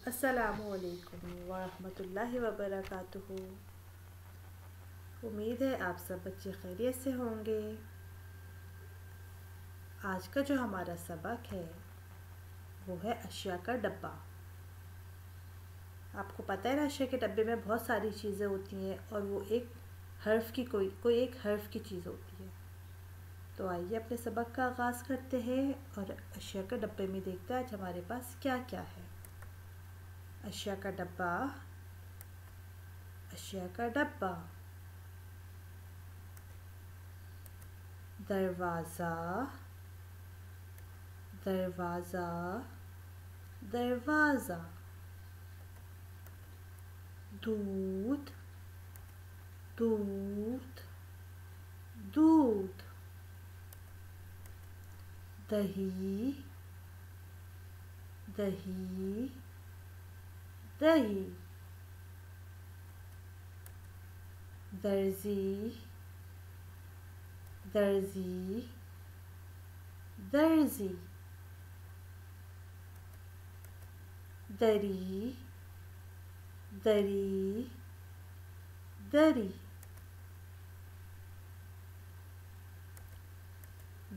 السلام علیکم ورحمۃ اللہ وبرکاتہ۔ امید ہے آپ سب بچے خیریت سے ہوں گے۔ آج کا جو ہمارا سبق ہے وہ ہے اشیاء کا ڈبہ۔ آپ کو پتہ ہے نا، اشیاء کے ڈبے میں بہت ساری چیزیں ہوتی ہیں اور وہ ایک حرف کی کوئی ایک حرف کی چیز ہوتی ہے۔ تو آئیے اپنے سبق کا آغاز کرتے ہیں اور اشیاء کے ڈبے میں دیکھتے ہیں آج ہمارے پاس کیا کیا ہے۔ اشیاء کا ڈبہ، اشیاء کا ڈبہ، دروازہ، دروازہ، دروازہ، دودھ، دودھ، دودھ، دہی، دہی، دہی، درزی، درزی، درزی، دری، دری، دری،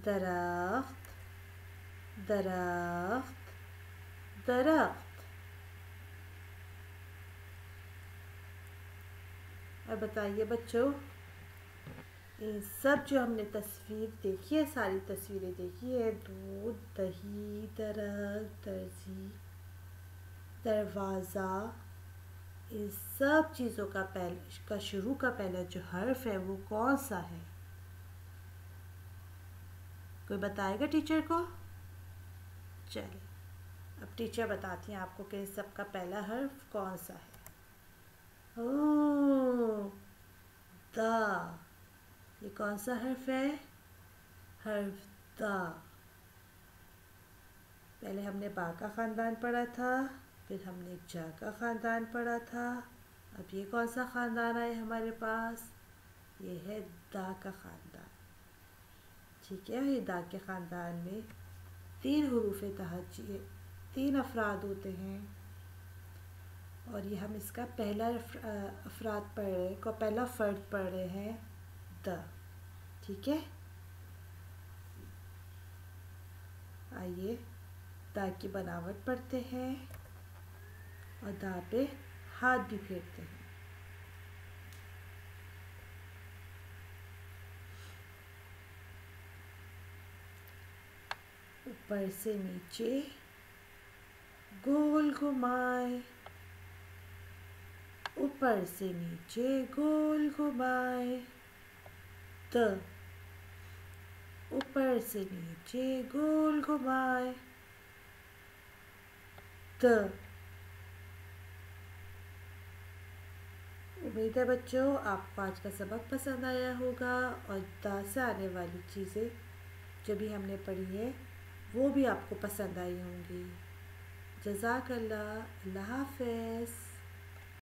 درخت، درخت، درخت۔ اور بتائیے بچوں، یہ سب جو ہم نے تصویر دیکھی ہے، ساری تصویریں دیکھی ہے، دودھ، دہی، درخت، درزی، دروازہ، ان سب چیزوں کا شروع کا پہلا جو حرف ہے وہ کون سا ہے؟ کوئی بتائے گا ٹیچر کو؟ چلے اب ٹیچر بتاتی ہیں آپ کو کہ ان سب کا پہلا حرف کون سا ہے۔ دا۔ یہ کون سا حرف ہے؟ حرف دا۔ پہلے ہم نے با کا خاندان پڑھا تھا، پھر ہم نے جا کا خاندان پڑھا تھا، اب یہ کون سا خاندان آئے ہمارے پاس؟ یہ ہے دا کا خاندان۔ ٹھیک ہے، یہ دا کے خاندان میں 3 حروف تہجی، 3 افراد ہوتے ہیں اور یہ ہم اس کا پہلا پہلا فرد پڑھ رہے ہیں، دا۔ ٹھیک ہے، آئیے دا کی بناوٹ پڑھتے ہیں اور دا پہ ہاتھ بھی پھیرتے ہیں۔ اوپر سے نیچے گول گھمائے، اوپر سے نیچے گول گھمائے، د۔ اوپر سے نیچے گول گھمائے، د۔ امید ہے بچوں آپ کو آج کا سبق پسند آیا ہوگا اور دا سے آنے والی چیزیں جو بھی ہم نے پڑھی ہے وہ بھی آپ کو پسند آئی ہوں گی۔ جزاک اللہ، اللہ حافظ۔